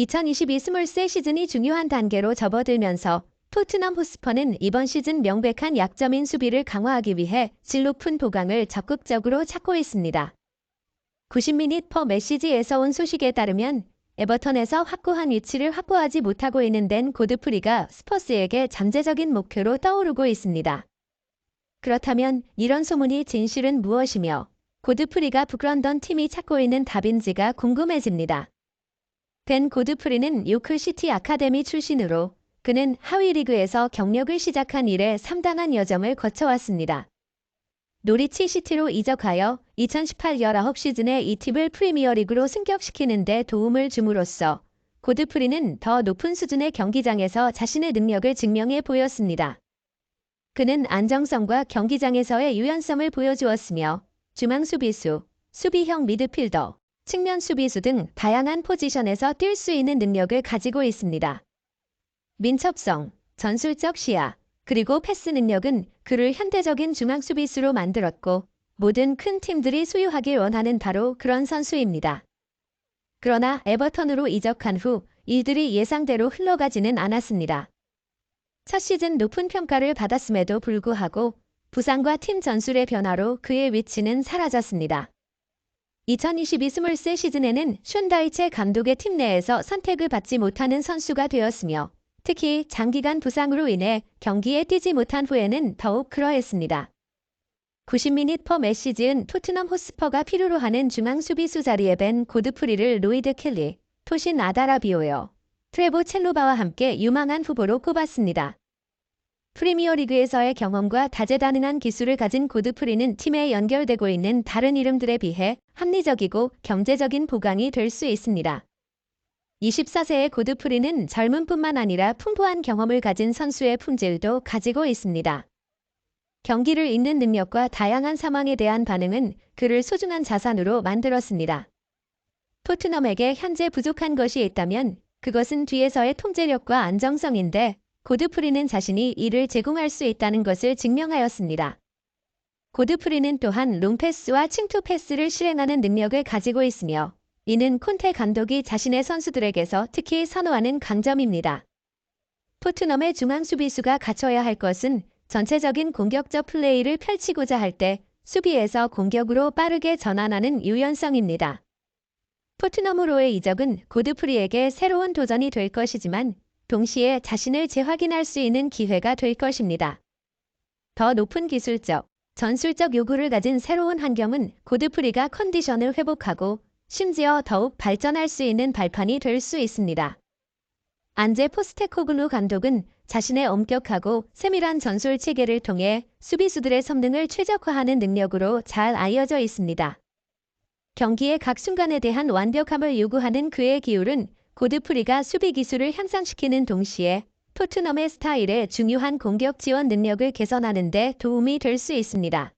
2022 스물세 시즌이 중요한 단계로 접어들면서 토트넘 호스퍼는 이번 시즌 명백한 약점인 수비를 강화하기 위해 질 높은 보강을 적극적으로 찾고 있습니다. 90미닛 퍼 메시지에서 온 소식에 따르면 에버턴에서 확고한 위치를 확보하지 못하고 있는 댄 고드프리가 스퍼스에게 잠재적인 목표로 떠오르고 있습니다. 그렇다면 이런 소문이 진실은 무엇이며 고드프리가 북런던 팀이 찾고 있는 답인지가 궁금해집니다. 댄 고드프리는 요크시티 아카데미 출신으로 그는 하위 리그에서 경력을 시작한 이래 상당한 여정을 거쳐왔습니다. 노리치 시티로 이적하여 2018-19 시즌에 이 팀을 프리미어리그로 승격시키는 데 도움을 줌으로써 고드프리는 더 높은 수준의 경기장에서 자신의 능력을 증명해 보였습니다. 그는 안정성과 경기장에서의 유연성을 보여주었으며 중앙 수비수, 수비형 미드필더, 측면 수비수 등 다양한 포지션에서 뛸 수 있는 능력을 가지고 있습니다. 민첩성, 전술적 시야, 그리고 패스 능력은 그를 현대적인 중앙 수비수로 만들었고 모든 큰 팀들이 소유하길 원하는 바로 그런 선수입니다. 그러나 에버턴으로 이적한 후 일들이 예상대로 흘러가지는 않았습니다. 첫 시즌 높은 평가를 받았음에도 불구하고 부상과 팀 전술의 변화로 그의 위치는 사라졌습니다. 2022 스물세 시즌에는 슌다이체 감독의 팀 내에서 선택을 받지 못하는 선수가 되었으며 특히 장기간 부상으로 인해 경기에 뛰지 못한 후에는 더욱 그러했습니다. 90미닛 퍼 매시즌 토트넘 호스퍼가 필요로 하는 중앙 수비수 자리에 벤 고드프리를 로이드 켈리, 토신 아다라비오여, 트레보 첼로바와 함께 유망한 후보로 꼽았습니다. 프리미어리그에서의 경험과 다재다능한 기술을 가진 고드프리는 팀에 연결되고 있는 다른 이름들에 비해 합리적이고 경제적인 보강이 될 수 있습니다. 24세의 고드프리는 젊음뿐만 아니라 풍부한 경험을 가진 선수의 품질도 가지고 있습니다. 경기를 읽는 능력과 다양한 상황에 대한 반응은 그를 소중한 자산으로 만들었습니다. 토트넘에게 현재 부족한 것이 있다면 그것은 뒤에서의 통제력과 안정성인데 고드프리는 자신이 이를 제공할 수 있다는 것을 증명하였습니다. 고드프리는 또한 롱패스와 층투 패스를 실행하는 능력을 가지고 있으며 이는 콘테 감독이 자신의 선수들에게서 특히 선호하는 강점입니다. 토트넘의 중앙 수비수가 갖춰야 할 것은 전체적인 공격적 플레이를 펼치고자 할 때 수비에서 공격으로 빠르게 전환하는 유연성입니다. 토트넘으로의 이적은 고드프리에게 새로운 도전이 될 것이지만 동시에 자신을 재확인할 수 있는 기회가 될 것입니다. 더 높은 기술적, 전술적 요구를 가진 새로운 환경은 고드프리가 컨디션을 회복하고 심지어 더욱 발전할 수 있는 발판이 될 수 있습니다. 안제 포스테코글루 감독은 자신의 엄격하고 세밀한 전술 체계를 통해 수비수들의 성능을 최적화하는 능력으로 잘 알려져 있습니다. 경기의 각 순간에 대한 완벽함을 요구하는 그의 기울은 고드프리가 수비 기술을 향상시키는 동시에 토트넘의 스타일의 중요한 공격 지원 능력을 개선하는 데 도움이 될 수 있습니다.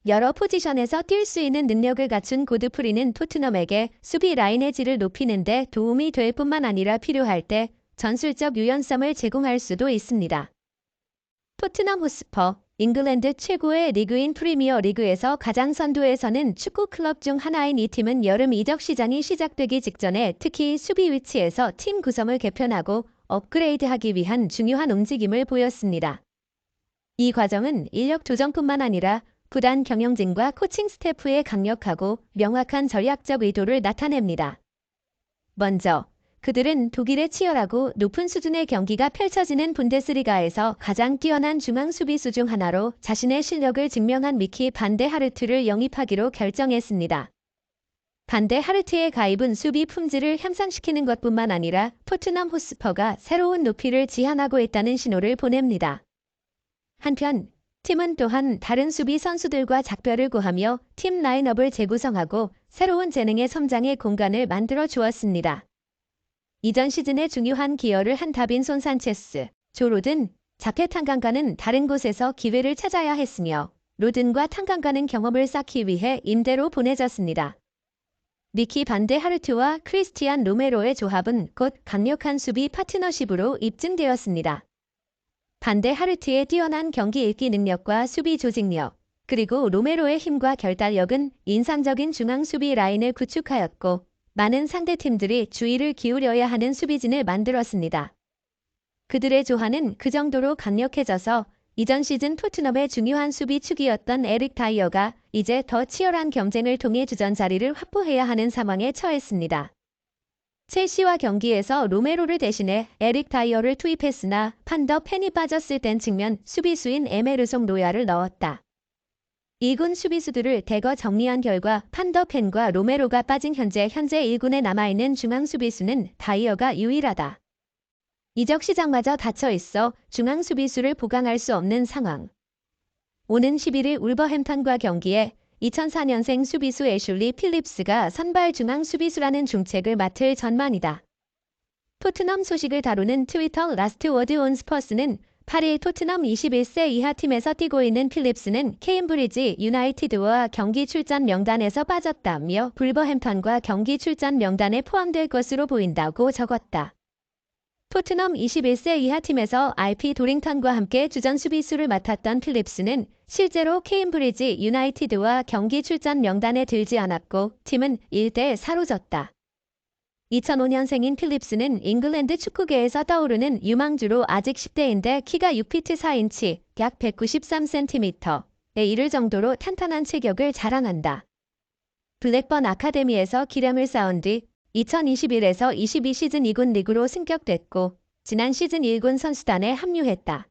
여러 포지션에서 뛸 수 있는 능력을 갖춘 고드프리는 토트넘에게 수비 라인의 질을 높이는 데 도움이 될 뿐만 아니라 필요할 때 전술적 유연성을 제공할 수도 있습니다. 토트넘 호스퍼, 잉글랜드 최고의 리그인 프리미어 리그에서 가장 선두에 서는 축구 클럽 중 하나인 이 팀은 여름 이적 시장이 시작되기 직전에 특히 수비 위치에서 팀 구성을 개편하고 업그레이드하기 위한 중요한 움직임을 보였습니다. 이 과정은 인력 조정뿐만 아니라 구단 경영진과 코칭 스태프의 강력하고 명확한 전략적 의도를 나타냅니다. 먼저 그들은 독일의 치열하고 높은 수준의 경기가 펼쳐지는 분데스리가에서 가장 뛰어난 중앙 수비수 중 하나로 자신의 실력을 증명한 미키 반데 하르트를 영입하기로 결정했습니다. 반데 하르트의 가입은 수비 품질을 향상시키는 것뿐만 아니라 토트넘 호스퍼가 새로운 높이를 지향하고 있다는 신호를 보냅니다. 한편 팀은 또한 다른 수비 선수들과 작별을 고하며 팀 라인업을 재구성하고 새로운 재능의 성장의 공간을 만들어 주었습니다. 이전 시즌에 중요한 기여를 한 다빈손 산체스, 조 로든, 자켓 탄강가는 다른 곳에서 기회를 찾아야 했으며 로든과 탄강가는 경험을 쌓기 위해 임대로 보내졌습니다. 미키 반데 하르트와 크리스티안 로메로의 조합은 곧 강력한 수비 파트너십으로 입증되었습니다. 반데 하르트의 뛰어난 경기 읽기 능력과 수비 조직력, 그리고 로메로의 힘과 결단력은 인상적인 중앙 수비 라인을 구축하였고 많은 상대팀들이 주의를 기울여야 하는 수비진을 만들었습니다. 그들의 조화는 그 정도로 강력해져서 이전 시즌 토트넘의 중요한 수비축이었던 에릭 다이어가 이제 더 치열한 경쟁을 통해 주전 자리를 확보해야 하는 상황에 처했습니다. 첼시와 경기에서 로메로를 대신해 에릭 다이어를 투입했으나 판더 펜이 빠졌을 땐 측면 수비수인 에메르송 로야를 넣었다. 이군 수비수들을 대거 정리한 결과 판더 펜과 로메로가 빠진 현재 1군에 남아있는 중앙 수비수는 다이어가 유일하다. 이적 시장마저 닫혀 있어 중앙 수비수를 보강할 수 없는 상황. 오는 11일 울버햄턴과 경기에 2004년생 수비수 애슐리 필립스가 선발 중앙 수비수라는 중책을 맡을 전망이다. 토트넘 소식을 다루는 트위터 라스트 워드 온 스퍼스는 8일 토트넘 21세 이하 팀에서 뛰고 있는 필립스는 케임브리지 유나이티드와 경기 출전 명단에서 빠졌다며 울버햄턴과 경기 출전 명단에 포함될 것으로 보인다고 적었다. 토트넘 21세 이하 팀에서 RP 도링턴과 함께 주전 수비수를 맡았던 필립스는 실제로 케임브리지 유나이티드와 경기 출전 명단에 들지 않았고 팀은 1대4로 졌다. 2005년생인 필립스는 잉글랜드 축구계에서 떠오르는 유망주로 아직 10대인데 키가 6피트 4인치, 약 193cm에 이를 정도로 탄탄한 체격을 자랑한다. 블랙번 아카데미에서 기량을 쌓은 뒤 2021에서 22 시즌 2군 리그로 승격됐고 지난 시즌 1군 선수단에 합류했다.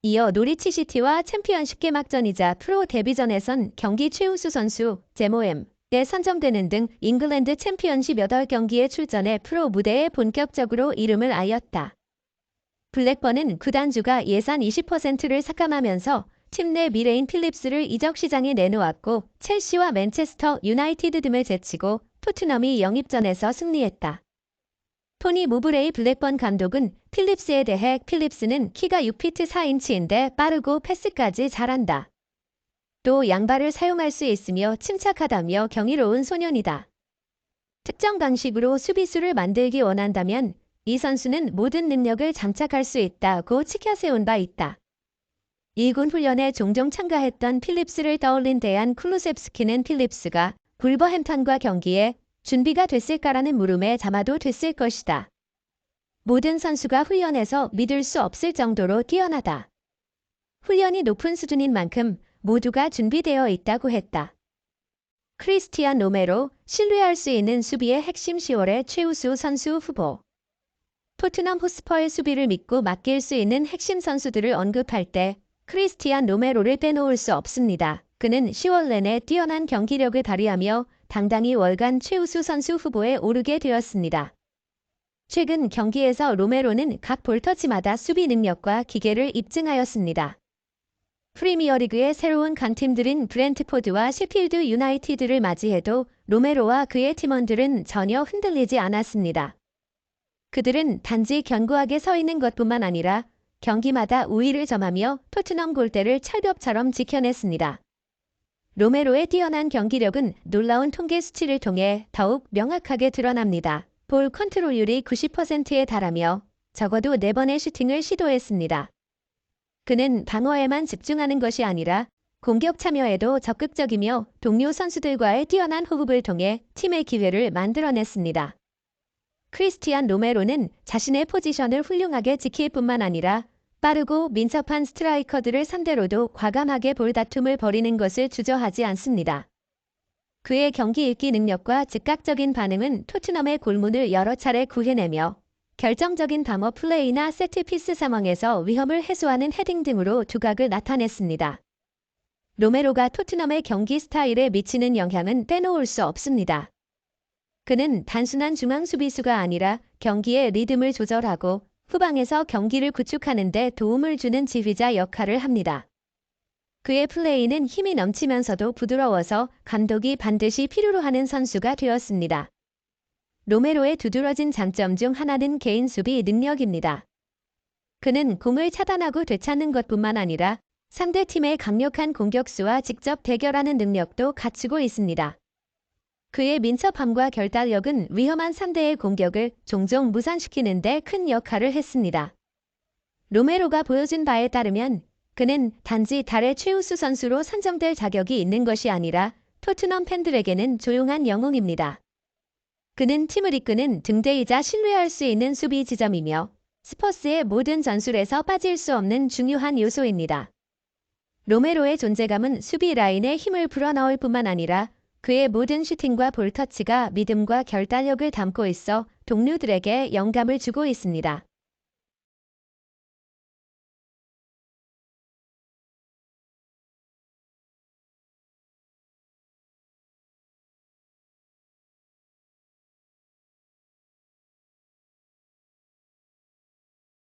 이어 노리치 시티와 챔피언십 개막전이자 프로 데뷔전에선 경기 최우수 선수 제모엠에 선정되는 등 잉글랜드 챔피언십 8경기에 출전해 프로 무대에 본격적으로 이름을 알렸다. 블랙번은 구단주가 예산 20%를 삭감하면서 팀 내 미래인 필립스를 이적 시장에 내놓았고 첼시와 맨체스터 유나이티드 등을 제치고 토트넘이 영입전에서 승리했다. 토니 모브레이 블랙번 감독은 필립스에 대해 필립스는 키가 6피트 4인치인데 빠르고 패스까지 잘한다. 또 양발을 사용할 수 있으며 침착하다며 경이로운 소년이다. 특정 방식으로 수비수를 만들기 원한다면 이 선수는 모든 능력을 장착할 수 있다고 치켜세운 바 있다. 1군 훈련에 종종 참가했던 필립스를 떠올린 데안 쿨루셉스키는 필립스가 울버햄턴과 경기에 준비가 됐을까라는 물음에 잠아도 됐을 것이다. 모든 선수가 훈련에서 믿을 수 없을 정도로 뛰어나다. 훈련이 높은 수준인 만큼 모두가 준비되어 있다고 했다. 크리스티안 로메로, 신뢰할 수 있는 수비의 핵심 10월의 최우수 선수 후보. 토트넘 호스퍼의 수비를 믿고 맡길 수 있는 핵심 선수들을 언급할 때 크리스티안 로메로를 빼놓을 수 없습니다. 그는 10월 내내 뛰어난 경기력을 발휘하며 당당히 월간 최우수 선수 후보에 오르게 되었습니다. 최근 경기에서 로메로는 각 볼터치마다 수비 능력과 기계를 입증하였습니다. 프리미어리그의 새로운 강팀들인 브렌트포드와 셰필드 유나이티드를 맞이해도 로메로와 그의 팀원들은 전혀 흔들리지 않았습니다. 그들은 단지 견고하게 서 있는 것뿐만 아니라 경기마다 우위를 점하며 토트넘 골대를 철벽처럼 지켜냈습니다. 로메로의 뛰어난 경기력은 놀라운 통계 수치를 통해 더욱 명확하게 드러납니다. 볼 컨트롤률이 90%에 달하며 적어도 4번의 슈팅을 시도했습니다. 그는 방어에만 집중하는 것이 아니라 공격 참여에도 적극적이며 동료 선수들과의 뛰어난 호흡을 통해 팀의 기회를 만들어냈습니다. 크리스티안 로메로는 자신의 포지션을 훌륭하게 지킬 뿐만 아니라 빠르고 민첩한 스트라이커들을 상대로도 과감하게 볼 다툼을 벌이는 것을 주저하지 않습니다. 그의 경기 읽기 능력과 즉각적인 반응은 토트넘의 골문을 여러 차례 구해내며 결정적인 방어 플레이나 세트피스 상황에서 위험을 해소하는 헤딩 등으로 두각을 나타냈습니다. 로메로가 토트넘의 경기 스타일에 미치는 영향은 빼놓을 수 없습니다. 그는 단순한 중앙 수비수가 아니라 경기의 리듬을 조절하고 후방에서 경기를 구축하는 데 도움을 주는 지휘자 역할을 합니다. 그의 플레이는 힘이 넘치면서도 부드러워서 감독이 반드시 필요로 하는 선수가 되었습니다. 로메로의 두드러진 장점 중 하나는 개인 수비 능력입니다. 그는 공을 차단하고 되찾는 것뿐만 아니라 상대팀의 강력한 공격수와 직접 대결하는 능력도 갖추고 있습니다. 그의 민첩함과 결단력은 위험한 상대의 공격을 종종 무산시키는 데 큰 역할을 했습니다. 로메로가 보여준 바에 따르면 그는 단지 달의 최우수 선수로 선정될 자격이 있는 것이 아니라 토트넘 팬들에게는 조용한 영웅입니다. 그는 팀을 이끄는 등대이자 신뢰할 수 있는 수비 지점이며 스퍼스의 모든 전술에서 빠질 수 없는 중요한 요소입니다. 로메로의 존재감은 수비 라인에 힘을 불어넣을 뿐만 아니라 그의 모든 슈팅과 볼터치가 믿음과 결단력을 담고 있어 동료들에게 영감을 주고 있습니다.